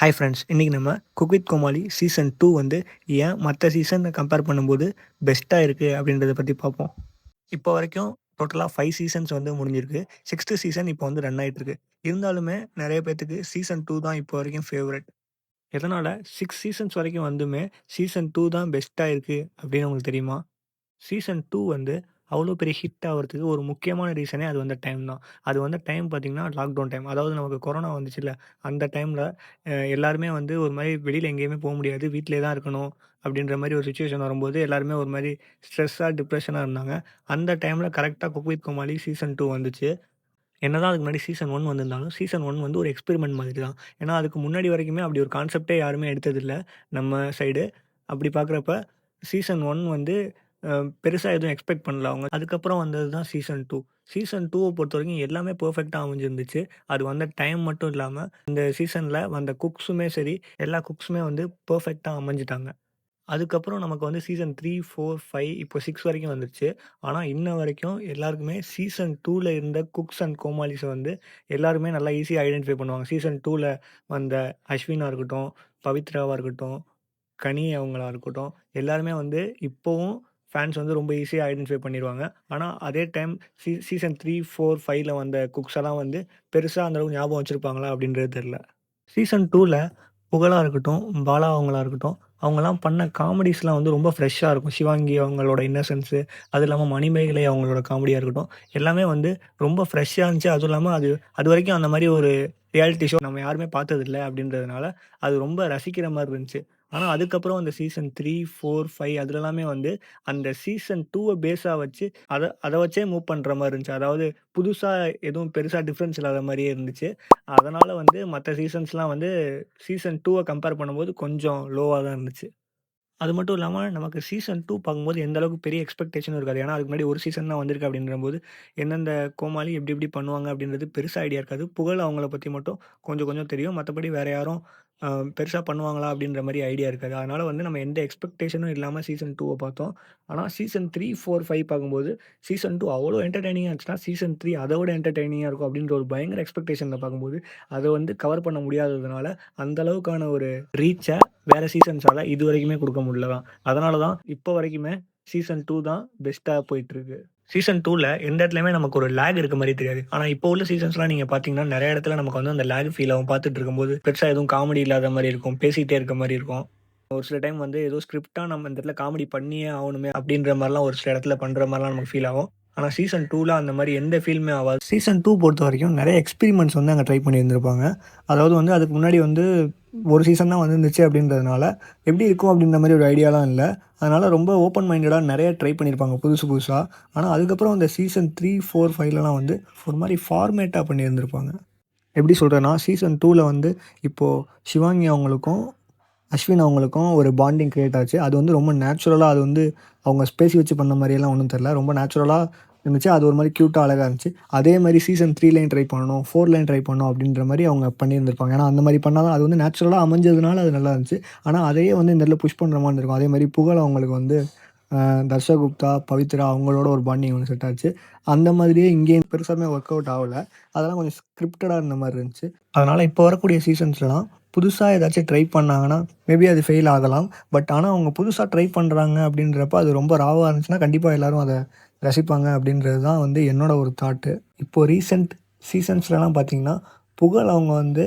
Hi friends, இன்றைக்கி நம்ம cook with Comali season 2 வந்து ஏன் மற்ற சீசனை கம்பேர் பண்ணும்போது பெஸ்ட்டாக இருக்குது அப்படின்றத பற்றி பார்ப்போம். இப்போ வரைக்கும் டோட்டலாக 5 சீசன்ஸ் வந்து முடிஞ்சிருக்கு. 6th சீசன் இப்போ வந்து ரன் ஆகிட்டுருக்கு. இருந்தாலுமே நிறைய பேர்த்துக்கு சீசன் 2 தான் இப்போ வரைக்கும் ஃபேவரட். எதனால் 6 சீசன்ஸ் வரைக்கும் வந்துமே சீசன் 2 தான் பெஸ்ட்டாக இருக்குது அப்படின்னு உங்களுக்கு தெரியுமா? சீசன் 2 வந்து அவ்வளோ பெரிய ஹிட் ஆவறதுக்கு ஒரு முக்கியமான ரீசனே அது வந்து டைம் தான். அது வந்து டைம் பார்த்தீங்கன்னா, லாக்டவுன் டைம். அதாவது நமக்கு கொரோனா வந்துச்சுல்ல, அந்த டைமில எல்லாருமே வந்து ஒரு மாரி வெளியில எங்கேயுமே முடியாது. வீட்டிலேயே தான் இருக்கணும் அப்படின்ற மாரி ஒரு சிச்சுவேஷன் வரும்போது, எல்லாருமே ஒரு மாரி ஸ்ட்ரெஸ்ஸா, டிப்ரஷனா இருந்தாங்க. அந்த டைமில கரெக்ட்டா குக் வித் கோமாளி சீசன் 2 வந்துச்சு. என்னதான் அதுக்கு முன்னாடி சீசன் 1 வந்திருந்தாலும், சீசன் 1 வந்து ஒரு எக்ஸ்பெரிமெண்ட் மாதிரி தான். ஏன்னா, அதுக்கு முன்னாடி வரைக்குமே அப்படி ஒரு கான்செப்ட்டே யாருமே எடுத்ததில்ல, நம்ம சைடு. அப்படி பார்க்குறப்ப சீசன் 1 வந்து பெருசா எதுவும் எக்ஸ்பெக்ட் பண்ணல அவங்க. அதுக்கப்புறம் வந்தது தான் சீசன் 2. சீசன் 2வ பொறுத்தவரைக்கும் எல்லாமே பெர்ஃபெக்ட்டா அமைஞ்சிருந்துச்சு. அது வந்த டைம் மட்டும் இல்லாம, இந்த சீசன்ல வந்த குக்ஸுமே சரி, எல்லா குக்ஸுமே வந்து பெர்ஃபெக்ட்டா அமைஞ்சுட்டாங்க. அதுக்கப்புறம் நமக்கு வந்து சீசன் 3, 4, 5 இப்போ 6 வரைக்கும் வந்துருச்சு. ஆனா, இன்ன வரைக்கும் எல்லாருக்குமே சீசன் 2ல இருந்த குக்ஸ் அண்ட் கோமாளிஸ வந்து எல்லாருமே நல்லா ஈஸியா ஐடென்டிஃபை பண்ணுவாங்க. சீசன் 2ல வந்த அஸ்வினா இருக்கட்டும், பவித்ராவா இருக்கட்டும், கனி அவங்களா இருக்கட்டும், எல்லாருமே வந்து இப்பவும் ஃபேன்ஸ் வந்து ரொம்ப ஈஸியா ஐடென்டிஃபை பண்ணிருவாங்க. ஆனா, அதே டைம் சீசன் 3, 4, 5ல வந்த குக்ஸ் எல்லாம் வந்து பெருசா அந்த அளவுக்கு ஞாபகம் வச்சிருப்பாங்களா அப்படின்றது தெரியல. சீசன் 2ல புகழா இருக்கட்டும், பாலா அவங்களா இருக்கட்டும், அவங்கலாம் பண்ண காமெடீஸ்லாம் வந்து ரொம்ப ஃப்ரெஷ்ஷா இருக்கும். சிவாங்கி அவங்களோட இன்னசென்ஸு, அது இல்லாம மணிமேகலை அவங்களோட காமெடியா இருக்கட்டும், எல்லாமே வந்து ரொம்ப ஃப்ரெஷ்ஷா இருந்துச்சு. அதுவும் இல்லாம அதுவரைக்கும் அந்த மாரி ஒரு ரியாலிட்டி ஷோ நம்ம யாருமே பார்த்ததில்ல அப்படின்றதுனால, அது ரொம்ப ரசிக்கிற மாரி இருந்துச்சு. ஆனா, அதுக்கப்புறம் அந்த சீசன் 3, 4, 5 அதுலலாமே வந்து அந்த சீசன் 2வ பேஸா வச்சு அத அத வச்சே மூவ் பண்ற மாரி இருந்துச்சு. அதாவது புதுசா எதுவும் பெருசா டிஃபரன்ஸ் இல்லாத மாரியே இருந்துச்சு. அதனால வந்து மத்த சீசன்ஸ்லாம் வந்து சீசன் 2வ கம்பேர் பண்ணும்போது கொஞ்சம் லோவா தான் இருந்துச்சு. அது மட்டும் இல்லாம நமக்கு சீசன் 2 பார்க்கும்போது எந்த அளவுக்கு பெரிய எக்ஸ்பெக்டேஷனும் இருக்காது. ஏன்னா, அதுக்கு முன்னாடி ஒரு சீசன் தான் வந்திருக்கு அப்படின்றபோது, எந்தெந்த கோமாளி எப்படி எப்படி பண்ணுவாங்க அப்படின்றது பெருசா ஐடியா இருக்காது. புகழ் அவங்கள பத்தி மட்டும் கொஞ்சம் கொஞ்சம் தெரியும். மத்தபடி வேற யாரும் பெருசா பண்ணுவாங்களா அப்படின்ற மாரி ஐடியா இருக்காது. அதனால வந்து நம்ம எந்த எக்ஸ்பெக்டேஷனும் இல்லாம சீசன் 2வ பார்த்தோம். ஆனா சீசன் 3, 4, 5 பார்க்கும்போது சீசன் 2 அவ்வளோ என்டர்டெய்னிங்கா இருந்துச்சுன்னா, சீசன் 3 அத விட என்டர்டெய்னிங்கா இருக்கும் அப்படின்ற ஒரு பயங்கர எக்ஸ்பெக்டேஷன்ல பார்க்கும்போது, அத வந்து கவர் பண்ண முடியாததுனால, அந்த அளவுக்கான ஒரு ரீச்ச வேற சீசன்ஸால இதுவரைக்குமே குடுக்க முடியல தான். அதனால தான் இப்போ வரைக்குமே சீசன் 2 தான் பெஸ்ட்டா போயிட்டுருக்கு. சீசன் 2ல எந்த இடத்துலயுமே நமக்கு ஒரு லேக் இருக்க மாரி தெரியாது. ஆனா, இப்போ உள்ள சீசன்ஸ்லாம் நீங்க பார்த்தீங்கன்னா, நெறைய இடத்துல நமக்கு வந்து அந்த லேக் ஃபீல் ஆகும். பார்த்துட்டு இருக்கும்போது பெருசா எதுவும் காமெடி இல்லாத மாரி இருக்கும். பேசிட்டே இருக்க மாரி இருக்கும். ஒரு சில டைம் வந்து ஏதோ ஸ்கிரிப்ட்டா நம்ம இந்த இடத்துல காமெடி பண்ணியே ஆவணுமே அப்படின்ற மாரிலாம் ஒரு சில இடத்துல பண்ற மாரிலாம் நமக்கு ஃபீல் ஆகும். ஆனா, சீசன் 2ல அந்த மாரி எந்த ஃபீலுமே ஆவாது. சீசன் 2 பொறுத்தவரைக்கும் நெறைய எக்ஸ்பெரிமெண்ட்ஸ் வந்து அங்க ட்ரை பண்ணியிருந்திருப்பாங்க. அதாவது வந்து அதுக்கு முன்னாடி வந்து ஒரு சீசன் தான் வந்திருந்துச்சு அப்படின்றதுனால, எப்படி இருக்கும் அப்படின்ற மாரி ஒரு ஐடியாலாம் இல்ல. அதனால ரொம்ப ஓப்பன் மைண்டடா நெறைய ட்ரை பண்ணியிருப்பாங்க புதுசு புதுசா. ஆனா, அதுக்கப்புறம் அந்த சீசன் 3, 4, 5லலாம் வந்து ஒரு மாரி ஃபார்மேட்டா பண்ணியிருந்திருப்பாங்க. எப்படி சொல்றேன்னா, சீசன் 2ல வந்து இப்போ சிவாங்கி அவங்களுக்கும், அஸ்வின் அவங்களுக்கும் ஒரு பாண்டிங் கிரியேட் ஆச்சு. அது வந்து ரொம்ப நேச்சுரலா அது வந்து அவங்க பேசி வச்சு பண்ண மாரியெல்லாம் ஒண்ணும் தெரியல. ரொம்ப நேச்சுரலா இருந்துச்சு. அது ஒரு மாரி கியூட்டா அழகா இருந்துச்சு. அதே மாரி சீசன் 3லயும் ட்ரை பண்ணணும், 4லயும் ட்ரை பண்ணணும் அப்படின்ற மாரி அவங்க பண்ணியிருந்திருப்பாங்க. ஏன்னா, அந்த மாரி பண்ணா தான் அது வந்து நேச்சுரலா அமைஞ்சதுனால அது நல்லா இருந்துச்சு. ஆனா, அதையே வந்து இந்த இடத்துல புஷ் பண்ற மாரி இருக்கும். அதே மாரி புகழ் அவங்களுக்கு வந்து தர்ஷா குப்தா, பவித்ரா அவங்களோட ஒரு பாண்டிங் ஒண்ணு செட் ஆச்சு. அந்த மாதிரியே இங்கேயும் பெருசாமே ஒர்க் அவுட் ஆவல. அதெல்லாம் கொஞ்சம் ஸ்கிரிப்டடா இருந்த மாரி இருந்துச்சு. அதனால இப்போ வரக்கூடிய சீசன்ஸ்லாம் புதுசா ஏதாச்சும் ட்ரை பண்ணாங்கன்னா, மேபி அது ஃபெயில் ஆகலாம். பட் ஆனா அவங்க புதுசா ட்ரை பண்றாங்க அப்படின்றப்ப அது ரொம்ப ராவா இருந்துச்சுன்னா, கண்டிப்பா எல்லாரும் அத ரசிப்பாங்க அப்படின்றது தான் வந்து என்னோட ஒரு தாட்டு. இப்போ ரீசென்ட் சீசன்ஸ்லலாம் பார்த்தீங்கன்னா, புகழ் அவங்க வந்து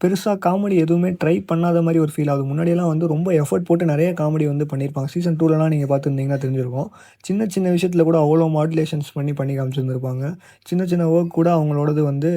பெருசா காமெடி எதுவுமே ட்ரை பண்ணாத மாரி ஒரு ஃபீல் ஆகுது. முன்னாடியெல்லாம் வந்து ரொம்ப எஃபோர்ட் போட்டு நெறைய காமெடி வந்து பண்ணியிருப்பாங்க. சீசன் 2லலாம் நீங்க பார்த்துருந்தீங்கன்னா தெரிஞ்சிருக்கும். சின்ன சின்ன விஷயத்துல கூட அவ்வளோ மாடுலேஷன்ஸ் பண்ணி காமிச்சிருந்திருப்பாங்க. சின்ன சின்ன ஒர்க் கூட அவங்களோடது வந்து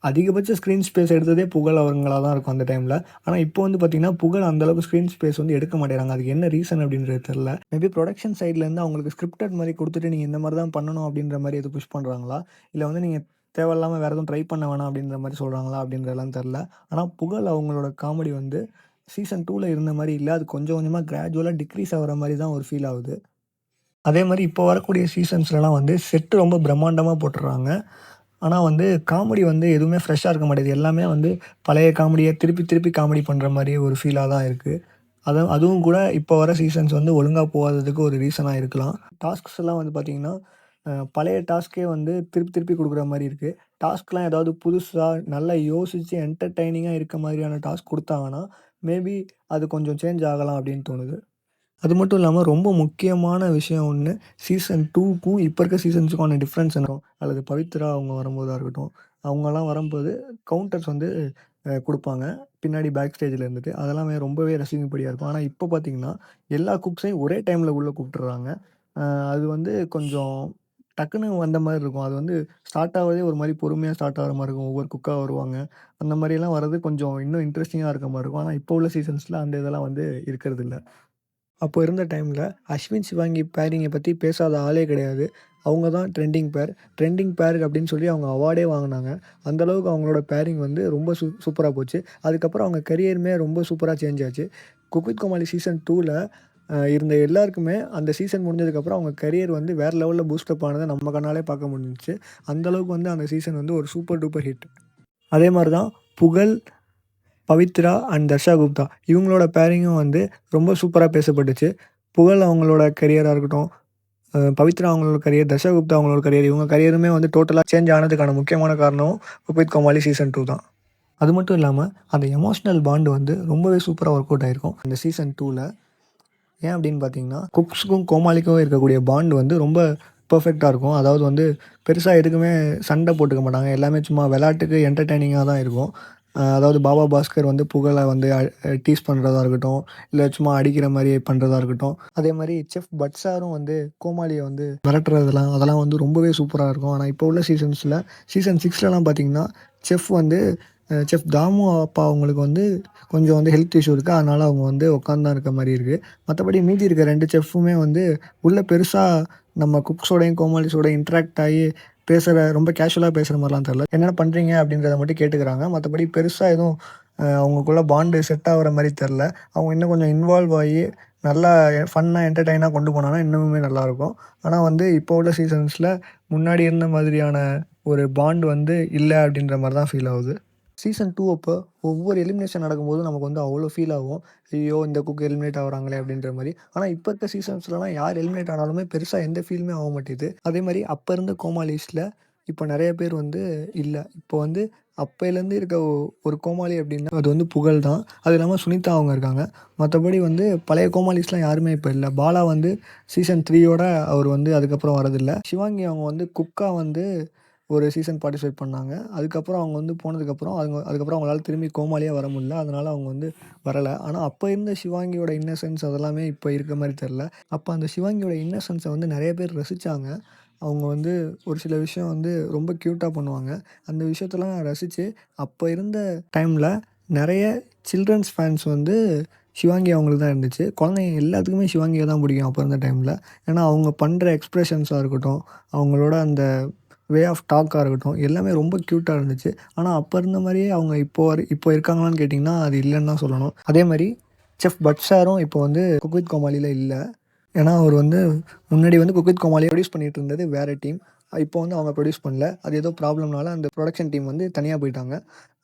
அதிகபட்ச ஸ்க்ரீன் ஸ்பேஸ் எடுத்ததே புகழ் அவங்களா தான் இருக்கும் அந்த டைம்ல. ஆனா இப்போ வந்து பார்த்தீங்கன்னா, புகழ் அந்த அளவுக்கு ஸ்க்ரீன் ஸ்பேஸ் வந்து எடுக்க மாட்டேங்கிறாங்க. அதுக்கு என்ன ரீசன் அப்படின்றது தெரியல. மேபி புரொடக்ஷன் சைட்லேருந்து அவங்களுக்கு ஸ்கிரிப்டட் மாரி குடுத்துட்டு, நீங்க இந்த மாரி தான் பண்ணணும் அப்படின்ற மாரி எதுவும் புஷ் பண்றாங்களா? இல்ல வந்து நீங்க தேவையில்லாம வேற எதுவும் ட்ரை பண்ண வேணாம் அப்படின்ற மாரி சொல்றாங்களா? அப்படின்றதெல்லாம் தெரியல. ஆனா புகழ் அவங்களோட காமெடி வந்து சீசன் 2ல இருந்த மாரி இல்ல. அது கொஞ்சம் கொஞ்சமா கிராஜுவலா டிக்ரீஸ் ஆகுற மாரி தான் ஒரு ஃபீல் ஆகுது. அதே மாரி இப்போ வரக்கூடிய சீசன்ஸ்லலாம் வந்து செட் ரொம்ப பிரம்மாண்டமா போட்டுர்றாங்க. ஆனா வந்து காமெடி வந்து எதுவுமே ஃப்ரெஷ்ஷா இருக்க மாட்டேங்குது. எல்லாமே வந்து பழைய காமெடிய திருப்பி திருப்பி காமெடி பண்ற மாரி ஒரு ஃபீலா தான் இருக்கு. அதுவும் கூட இப்போ வர சீசன்ஸ் வந்து ஒழுங்கா போகாததுக்கு ஒரு ரீசனா இருக்கலாம். டாஸ்க்ஸ் எல்லாம் வந்து பார்த்தீங்கன்னா, பழைய டாஸ்க்கே வந்து திருப்பி திருப்பி குடுக்குற மாரி இருக்கு. டாஸ்க்லாம் ஏதாவது புதுசா நல்லா யோசிச்சு என்டர்டெய்னிங்கா இருக்க மாதிரியான டாஸ்க் குடுத்தாங்கன்னா, மேபி அது கொஞ்சம் சேஞ்ச் ஆகலாம் அப்படின்னு தோணுது. அது மட்டும் இல்லாம ரொம்ப முக்கியமான விஷயம் ஒண்ணு, சீசன் 2க்கும் இப்ப இருக்க சீசன்ஸுக்கான டிஃபரன்ஸ் என்ன அல்லது பவித்ரா அவங்க வரும்போதா இருக்கட்டும், அவங்கலாம் வரும்போது கவுண்டர்ஸ் வந்து குடுப்பாங்க. பின்னாடி பேக் ஸ்டேஜ்ல இருந்துட்டு. அதெல்லாமே ரொம்பவே ரசிக்கும்படியா இருக்கும். ஆனா இப்ப பார்த்தீங்கன்னா, எல்லா குக்ஸையும் ஒரே டைம்ல உள்ள கூப்ட்டுர்றாங்க. அ அது வந்து கொஞ்சம் டக்குன்னு வந்த மாரி இருக்கும். அது வந்து ஸ்டார்ட் ஆவதே ஒரு மாரி பொறுமையா ஸ்டார்ட் ஆகுற மாரி இருக்கும். ஒவ்வொரு குக்கா வருவாங்க. அந்த மாரியெல்லாம் வர்றது கொஞ்சம் இன்னும் இன்ட்ரஸ்டிங்கா இருக்க மாரி இருக்கும். ஆனா இப்போ உள்ள சீசன்ஸ்ல அந்த இதெல்லாம் வந்து இருக்கறதில்ல. அப்போ இருந்த டைம்ல அஸ்வின், சிவாங்கி பேரிங்க பத்தி பேசாத ஆளே கிடையாது. அவங்க தான் ட்ரெண்டிங் பேர். ட்ரெண்டிங் பேர் அப்படின்னு சொல்லி அவங்க அவார்டே வாங்குனாங்க. அந்த அளவுக்கு அவங்களோட பேரிங் வந்து ரொம்ப சூப்பரா போச்சு. அதுக்கப்புறம் அவங்க கரியருமே ரொம்ப சூப்பரா சேஞ்ச் ஆச்சு. குக் வித் கோமாளி சீசன் 2ல இருந்த எல்லாருக்குமே அந்த சீசன் முடிஞ்சதுக்கப்புறம் அவங்க கரியர் வந்து வேற லெவல்ல பூஸ்டப் ஆனத நம்ம கண்ணாலே பார்க்க முடிஞ்சுச்சு. அந்த அளவுக்கு வந்து அந்த சீசன் வந்து ஒரு சூப்பர் டூப்பர் ஹிட். அதே மாரி தான் புகழ், பவித்ரா அண்ட் தர்ஷா குப்தா இவங்களோட பேரிங்கும் வந்து ரொம்ப சூப்பரா பேசப்பட்டுச்சு. புகழ் அவங்களோட கரியரா இருக்கட்டும், பவித்ரா அவங்களோட கரியர், தர்ஷா குப்தா அவங்களோட கரியர், இவங்க கரியருமே வந்து டோட்டலா சேஞ்ச் ஆனதுக்கான முக்கியமான காரணம் குக் வித் கோமாளி சீசன் 2 தான். அது மட்டும் இல்லாம, அந்த எமோஷனல் பாண்ட் வந்து ரொம்பவே சூப்பரா ஒர்க் அவுட் ஆயிருக்கும். அந்த சீசன் 2ல ஏன் அப்படின்னு பார்த்தீங்கன்னா, குக்ஸுக்கும் கோமாளிக்கும் இருக்கக்கூடிய பாண்ட் வந்து ரொம்ப பெர்ஃபெக்ட்டா இருக்கும். அதாவது வந்து பெருசா எதுக்குமே சண்டை போட்டுக்க மாட்டாங்க. எல்லாமே சும்மா விளையாட்டுக்கு என்டர்டெய்னிங்கா தான் இருக்கும். அதாவது பாபா பாஸ்கர் வந்து புகழ வந்து டீஸ் பண்றதா இருக்கட்டும், இல்ல சும்மா அடிக்கிற மாரி பண்றதா இருக்கட்டும். அதே மாரி செஃப் பட் சாரும் வந்து கோமாளிய வந்து மிரட்டுறதெல்லாம் அதெல்லாம் வந்து ரொம்பவே சூப்பரா இருக்கும். ஆனா இப்போ உள்ள சீசன்ஸ்ல சீசன் 6லலாம் பார்த்தீங்கன்னா, செஃப் வந்து செஃப் தாமு அப்பா அவங்களுக்கு வந்து கொஞ்சம் வந்து ஹெல்த் இஷ்யூ இருக்கு. அதனால அவங்க வந்து உட்காந்து தான் இருக்க மாரி இருக்கு. மத்தபடி மீதி இருக்க 2 செஃப்புமே வந்து உள்ள பெருசா நம்ம குக்ஸோடையும், கோமாளிஸோடயும் இன்டராக்ட் ஆயி பேசுற ரொம்ப கேஷுவலா பேசுற மாரிலாம் தெரியல. "என்னென்ன பண்றீங்க?" அப்படின்றத மட்டும் கேட்டுக்கிறாங்க. மத்தபடி பெருசா எதுவும் அவங்களுக்குள்ள பாண்டு செட் ஆகுற மாரி தெரியல. அவங்க இன்னும் கொஞ்சம் இன்வால்வ் ஆயி நல்லா ஃபன்னா, என்டர்டெயினா கொண்டு போனாங்கன்னா இன்னமுமே நல்லாயிருக்கும். ஆனா வந்து இப்போ உள்ள சீசன்ஸ்ல முன்னாடி இருந்த மாதிரியான ஒரு பாண்ட் வந்து இல்ல அப்படின்ற மாரி தான் ஃபீல் ஆகுது. சீசன் 2 அப்போ ஒவ்வொரு எலிமினேஷன் நடக்கும்போதும் நமக்கு வந்து அவ்வளோ ஃபீல் ஆகும். ஐயோ! இந்த குக் எலிமினேட் ஆகுறாங்களே அப்படின்ற மாரி. ஆனா இப்ப இருக்க சீசன்ஸ்லலாம் யார் எலிமினேட் ஆனாலுமே பெருசா எந்த ஃபீலுமே ஆக மாட்டேது. அதே மாரி அப்ப இருந்த கோமாளிஸ்ல இப்ப நெறைய பேர் வந்து இல்ல. இப்போ வந்து அப்பைலேருந்து இருக்க ஒரு கோமாளி அப்படின்னா அது வந்து புகழ் தான். அது இல்லாம சுனிதா அவங்க இருக்காங்க. மத்தபடி வந்து பழைய கோமாளிஸ்லாம் யாருமே இப்ப இல்ல. பாலா வந்து சீசன் 3யோட அவர் வந்து அதுக்கப்புறம் வரதில்ல. சிவாங்கி அவங்க வந்து குக்கா வந்து ஒரு சீசன் பார்ட்டிசிபேட் பண்ணாங்க. அதுக்கப்புறம் அவங்க வந்து போனதுக்கப்புறம் அதுக்கப்புறம் அவங்களால திரும்பி கோமாளியா வர முடியல. அதனால அவங்க வந்து வரல. ஆனா அப்ப இருந்த சிவாங்கியோட இன்னசென்ஸ் அதெல்லாமே இப்ப இருக்க மாரி தெரியல. அப்ப அந்த சிவாங்கியோட இன்னசென்ஸ வந்து நெறைய பேர் ரசிச்சாங்க. அவங்க வந்து ஒரு சில விஷயம் வந்து ரொம்ப கியூட்டா பண்ணுவாங்க. அந்த விஷயத்தலாம் ரசிச்சு அப்ப இருந்த டைம்ல நெறைய சில்ட்ரன்ஸ் ஃபேன்ஸ் வந்து சிவாங்கி அவங்களுக்கு தான் இருந்துச்சு. குழந்தைங்க எல்லாத்துக்குமே சிவாங்கிய தான் பிடிக்கும் அப்ப இருந்த டைம்ல. ஏன்னா அவங்க பண்ற எக்ஸ்பிரஷன்ஸா இருக்கட்டும், அவங்களோட அந்த வே ஆஃப் டாக்கா இருக்கட்டும், எல்லாமே ரொம்ப கியூட்டா இருந்துச்சு. ஆனா, அப்ப இருந்த மாரியே அவங்க இப்போ இருக்காங்களான்னு கேட்டிங்கன்னா, அது இல்லன்னு தான் சொல்லணும். அதே மாரி செஃப் பட் சாரும் இப்போ வந்து குக் வித் கோமாளில இல்ல. ஏன்னா, அவரு வந்து முன்னாடி வந்து குக் வித் கோமாளிய ப்ரொடியூஸ் பண்ணிட்டு இருந்தது வேற டீம். இப்போ வந்து அவங்க ப்ரொடியூஸ் பண்ணல. அது ஏதோ ப்ராப்ளம்னால அந்த புரொடக்ஷன் டீம் வந்து தனியா போயிட்டாங்க.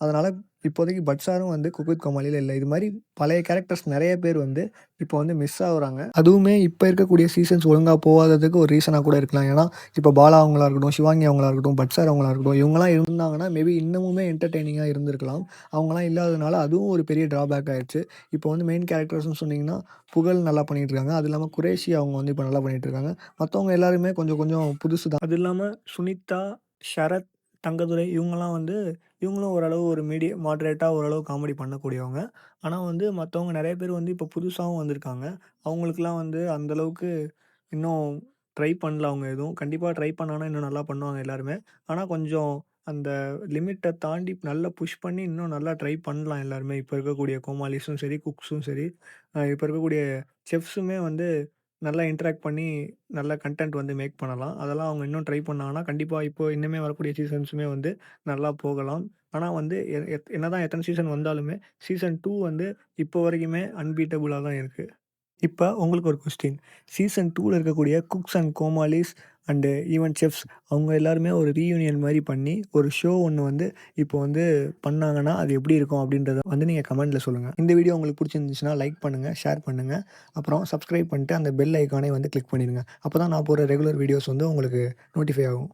அதனால இப்போதைக்கு பட் சாரும் வந்து குக் வித் கோமாளில இல்ல. இது மாரி பழைய கேரக்டர்ஸ் நெறைய பேர் வந்து இப்போ வந்து மிஸ் ஆவுறாங்க. அதுவுமே இப்ப இருக்கக்கூடிய சீசன்ஸ் ஒழுங்கா போகாததுக்கு ஒரு ரீசனா கூட இருக்கலாம். ஏன்னா, இப்ப பாலா அவங்களா இருக்கட்டும், சிவாங்கி அவங்களா இருக்கட்டும், பட் சார் அவங்களா இருக்கட்டும், இவங்கலாம் இருந்தாங்கன்னா மேபி இன்னமுமே என்டர்டெய்னிங்கா இருந்திருக்கலாம். அவங்கலாம் இல்லாததுனால அதுவும் ஒரு பெரிய ட்ராபேக் ஆயிருச்சு. இப்போ வந்து மெயின் கேரக்டர்ஸ்ன்னு சொன்னீங்கன்னா, புகழ் நல்லா பண்ணிட்டு இருக்காங்க. அது இல்லாம குரேஷி அவங்க வந்து இப்ப நல்லா பண்ணிட்டு இருக்காங்க. மத்தவங்க எல்லாருமே கொஞ்சம் கொஞ்சம் புதுசு தான். அது இல்லாம சுனிதா, ஷரத், தங்கதுரை இவங்கலாம் வந்து இவங்களும் ஓரளவு ஒரு மாடரேட்டா ஓரளவு காமெடி பண்ணக்கூடியவங்க. ஆனா வந்து மத்தவங்க நெறைய பேர் வந்து இப்போ புதுசாவும் வந்திருக்காங்க. அவங்களுக்குலாம் வந்து அந்த அளவுக்கு இன்னும் ட்ரை பண்ணல அவங்க எதுவும். கண்டிப்பா ட்ரை பண்ணாங்கன்னா இன்னும் நல்லா பண்ணுவாங்க எல்லாருமே. ஆனா கொஞ்சம் அந்த லிமிட்ட தாண்டி நல்லா புஷ் பண்ணி இன்னும் நல்லா ட்ரை பண்ணலாம் எல்லாருமே. இப்ப இருக்கக்கூடிய கோமாளிஸும் சரி, குக்ஸும் சரி, இப்ப இருக்கக்கூடிய செஃப்ஸுமே வந்து நல்லா இன்டராக்ட் பண்ணி நல்ல கன்டென்ட் வந்து மேக் பண்ணலாம். அதெல்லாம் அவங்க இன்னும் ட்ரை பண்ணாங்கன்னா, கண்டிப்பா இப்போ இனிமே வரக்கூடிய சீசன்ஸுமே வந்து நல்லா போகலாம். ஆனா வந்து எ எத் என்னதான் எத்தன சீசன் வந்தாலுமே, சீசன் 2 வந்து இப்போ வரைக்குமே அன்பீட்டபுளா தான் இருக்கு. இப்ப உங்களுக்கு ஒரு கொஸ்டின். சீசன் 2ல இருக்கக்கூடிய cooks and comalis and even chefs அவங்க எல்லாருமே ஒரு ரீயூனியன் மாரி பண்ணி, ஒரு ஷோ ஒண்ணு வந்து இப்போ வந்து பண்ணாங்கன்னா, அது எப்படி இருக்கும் அப்படின்றத வந்து நீங்க கமெண்ட்ல சொல்லுங்க. இந்த வீடியோ உங்களுக்கு புடிச்சிருந்துச்சுன்னா லைக் பண்ணுங்க, ஷேர் பண்ணுங்க. அப்புறம் சப்ஸ்கிரைப் பண்ணிட்டு அந்த பெல் ஐகானை வந்து கிளிக் பண்ணிடுங்க. அப்பதான் நான் போடுற ரெகுலர் வீடியோஸ் வந்து உங்களுக்கு நோட்டிஃபை ஆகும்.